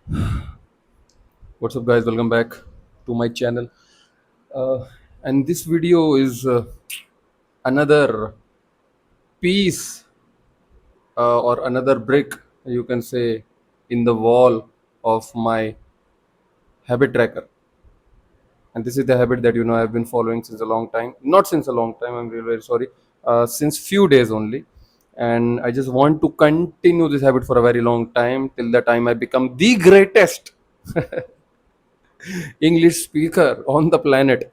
What's up, guys? Welcome back to my channel. And this video is another piece or another brick, you can say, in the wall of my habit tracker. And this is the habit that I've been following since a long time. Not since a long time. I'm really very sorry. Since few days only. And I just want to continue this habit for a very long time till the time I become the greatest English speaker on the planet.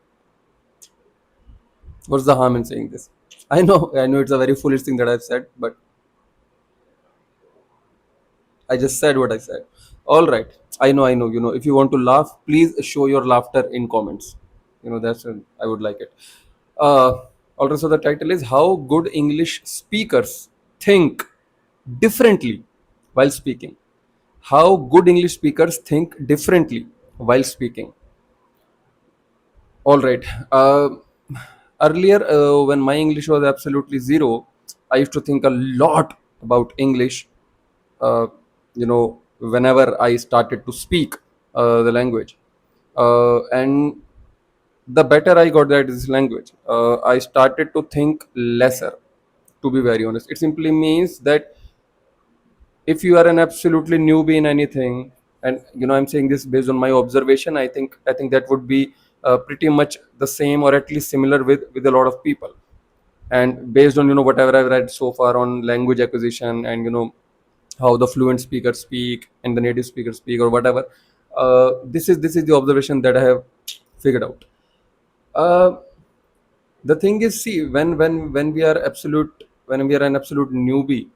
What's the harm in saying this? I know it's a very foolish thing that I've said, but I just said what I said. All right. I know. If you want to laugh, please show your laughter in comments. I would like it. Uh, Also, the title is How Good English Speakers Think Differently While Speaking. How good English speakers think differently while speaking. All right. Earlier, when my English was absolutely zero, I used to think a lot about English. Whenever I started to speak the language, and the better I got at this language, I started to think lesser. To be very honest, it simply means that if you are an absolutely newbie in anything, and I'm saying this based on my observation, I think that would be pretty much the same or at least similar with a lot of people. And based on whatever I've read so far on language acquisition, and how the fluent speakers speak and the native speakers speak or whatever, this is the observation that I have figured out. uh, the thing is, see, when we are absolute, when we are an absolute newbie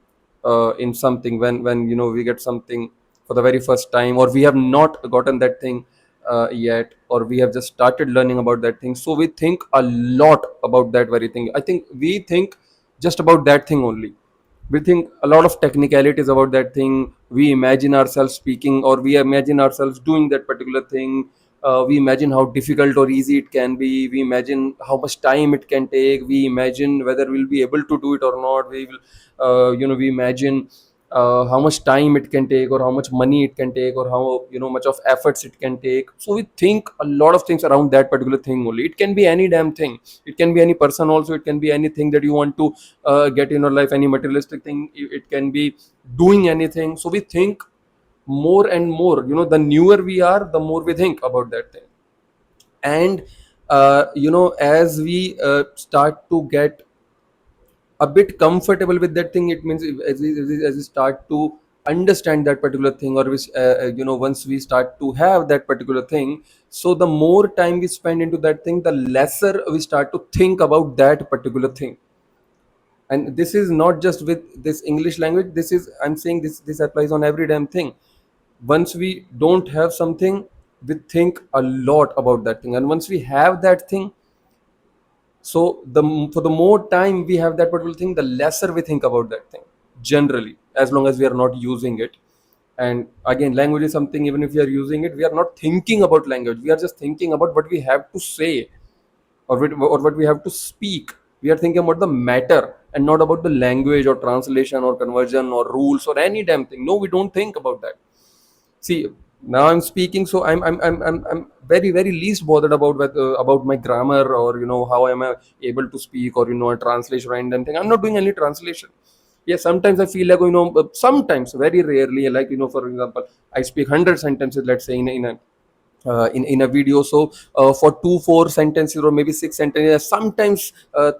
in something, when we get something for the very first time, or we have not gotten that thing yet, or we have just started learning about that thing, so we think a lot about that very thing. I think we think just about that thing only. We think a lot of technicalities about that thing. We imagine ourselves speaking, or we imagine ourselves doing that particular thing. We imagine how difficult or easy it can be. We imagine how much time it can take. We imagine whether we'll be able to do it or not. We will we imagine how much time it can take, or how much money it can take, or how much of efforts it can take. So we think a lot of things around that particular thing only. It can be any damn thing. It can be any person also. It can be anything that you want to get in your life, any materialistic thing. It can be doing anything. So we think more and more. The newer we are, the more we think about that thing. And as we start to get a bit comfortable with that thing, it means as we start to understand that particular thing, or once we start to have that particular thing, so the more time we spend into that thing, the lesser we start to think about that particular thing. And this is not just with this English language. This is, I'm saying, this applies on every damn thing. Once we don't have something, we think a lot about that thing, and once we have that thing, so for the more time we have that particular thing, the lesser we think about that thing, generally, as long as we are not using it. And again, language is something, even if we are using it, we are not thinking about language. We are just thinking about what we have to say, or what we have to speak. We are thinking about the matter and not about the language or translation or conversion or rules or any damn thing. No, we don't think about that. See, now I'm speaking, so I'm very very least bothered about about my grammar, or how am I able to speak, or a translation or anything. I'm not doing any translation. Yeah, sometimes I feel like, sometimes, very rarely, like, for example, I speak 100 sentences, let's say, in a video. So for 2 4 sentences, or maybe 6 sentences, I sometimes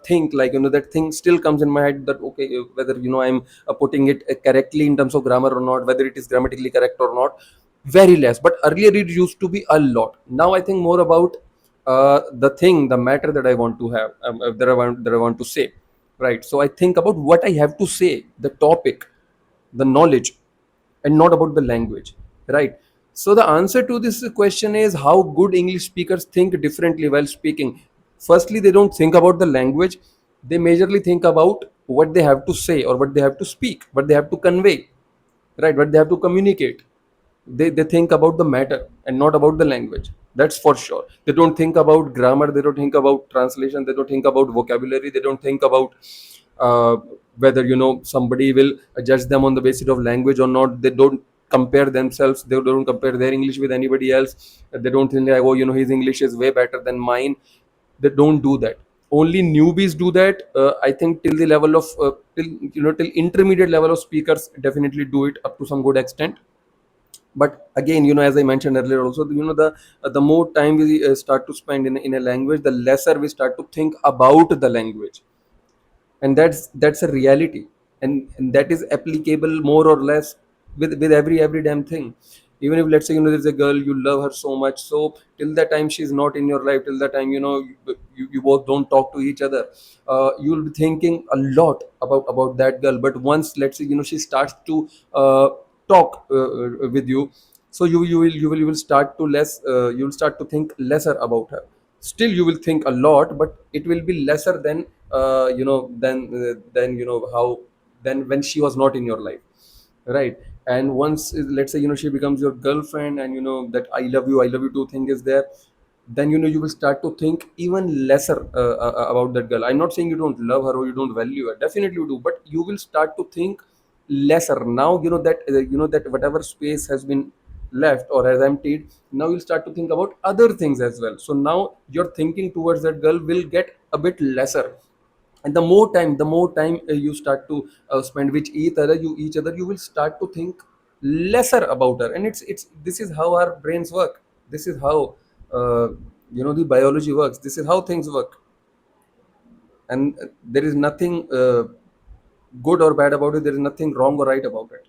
think, like, that thing still comes in my head, that okay, whether I'm putting it correctly in terms of grammar or not, whether it is grammatically correct or not. Very less, but earlier it used to be a lot. Now I think more about the thing, the matter that I want to have, that I want to say, right? So I think about what I have to say, the topic, the knowledge, and not about the language, right? So the answer to this question is how good English speakers think differently while speaking. Firstly, they don't think about the language. They majorly think about what they have to say, or what they have to speak, what they have to convey, right? What they have to communicate. They think about the matter and not about the language. That's for sure. They don't think about grammar. They don't think about translation. They don't think about vocabulary. They don't think about uh, whether somebody will judge them on the basis of language or not. They don't compare themselves, they don't compare their English with anybody else. They don't think like, oh, his English is way better than mine. They don't do that. Only newbies do that. I think till the level of till intermediate level of speakers definitely do it up to some good extent. But again, as I mentioned earlier also, the more time we start to spend in a language, the lesser we start to think about the language. And that's a reality. And that is applicable more or less with every damn thing. Even if, let's say, there's a girl, you love her so much, so till the time she's not in your life, till the time, you both don't talk to each other, you'll be thinking a lot about that girl. But once, let's say, she starts to talk with you, so you will start to you'll start to think lesser about her. Still you will think a lot, but it will be lesser than how then when she was not in your life, right? And once, let's say, she becomes your girlfriend, and that I love you too thing is there, then you will start to think even lesser about that girl. I'm not saying you don't love her or you don't value her, definitely you do, but you will start to think lesser. Now that whatever space has been left or has emptied, now you'll start to think about other things as well. So now your thinking towards that girl will get a bit lesser. And the more time you start to spend with each other, you will start to think lesser about her. And it's this is how our brains work. This is how uh, the biology works. This is how things work. And there is nothing good or bad about it. There is nothing wrong or right about it.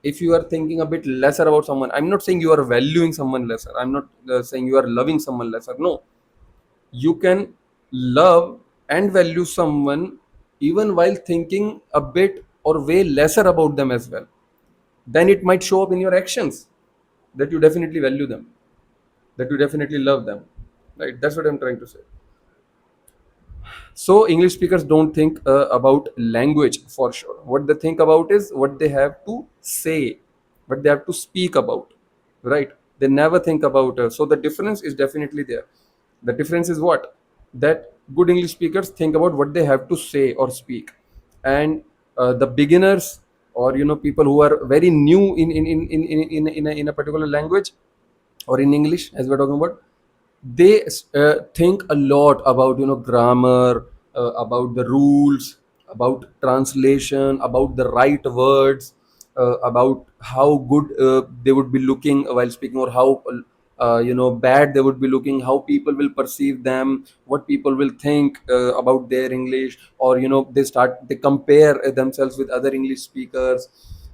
If you are thinking a bit lesser about someone, I'm not saying you are valuing someone lesser, I'm not saying you are loving someone lesser. No, you can love and value someone even while thinking a bit or way lesser about them as well. Then it might show up in your actions that you definitely value them, that you definitely love them, right? That's what I'm trying to say. So English speakers don't think about language for sure. What they think about is what they have to say, what they have to speak about, right? They never think about so the difference is definitely there. The difference is what? That good English speakers think about what they have to say or speak. And the beginners, or people who are very new in a particular language or in English, as we're talking about, they think a lot about grammar, about the rules, about translation, about the right words, about how good they would be looking while speaking, or how bad they would be looking, how people will perceive them, what people will think about their English. Or they compare themselves with other English speakers,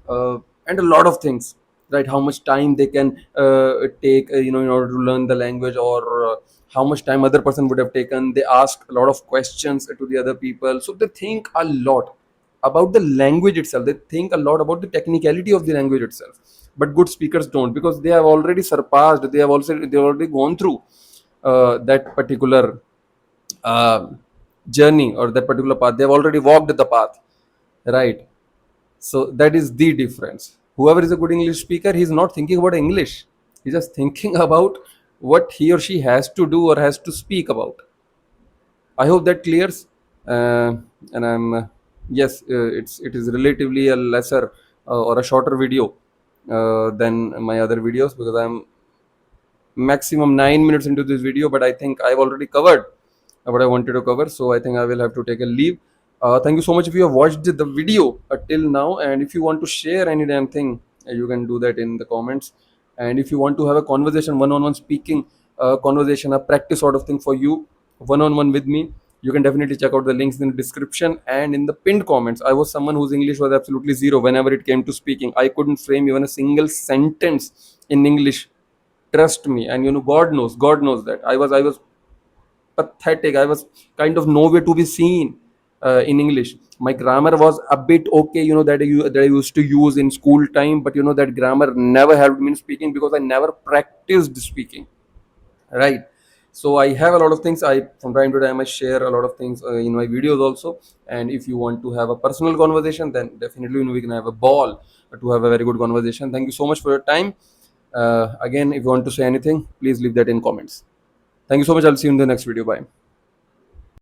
uh, and a lot of things, right? How much time they can take in order to learn the language, or how much time other person would have taken. They ask a lot of questions to the other people, so they think a lot about the language itself. They think a lot about the technicality of the language itself. But good speakers don't, because they have already surpassed, they've already gone through that particular uh, journey, or that particular path. They've already walked the path, right? So that is the difference. Whoever is a good English speaker, he's not thinking about English. He's just thinking about what he or she has to do or has to speak about. I hope that clears. And I'm yes, it is relatively a lesser or a shorter video than my other videos, because I'm maximum 9 minutes into this video, but I think I've already covered what I wanted to cover. So I think I will have to take a leave. Thank you so much if you have watched the video till now, and if you want to share any damn thing, you can do that in the comments. And if you want to have a conversation, one-on-one speaking conversation, a practice sort of thing for you, one-on-one with me, you can definitely check out the links in the description and in the pinned comments. I was someone whose English was absolutely zero whenever it came to speaking. I couldn't frame even a single sentence in English, trust me. And god knows that I was pathetic. I was kind of nowhere to be seen in English. My grammar was a bit okay, that I used to use in school time, but that grammar never helped me in speaking, because I never practiced speaking, right? So I have a lot of things. I From time to time I share a lot of things in my videos also. And if you want to have a personal conversation, then definitely we can have a ball to have a very good conversation. Thank you so much for your time. Again, if you want to say anything, please leave that in comments. Thank you so much. I'll see you in the next video. Bye.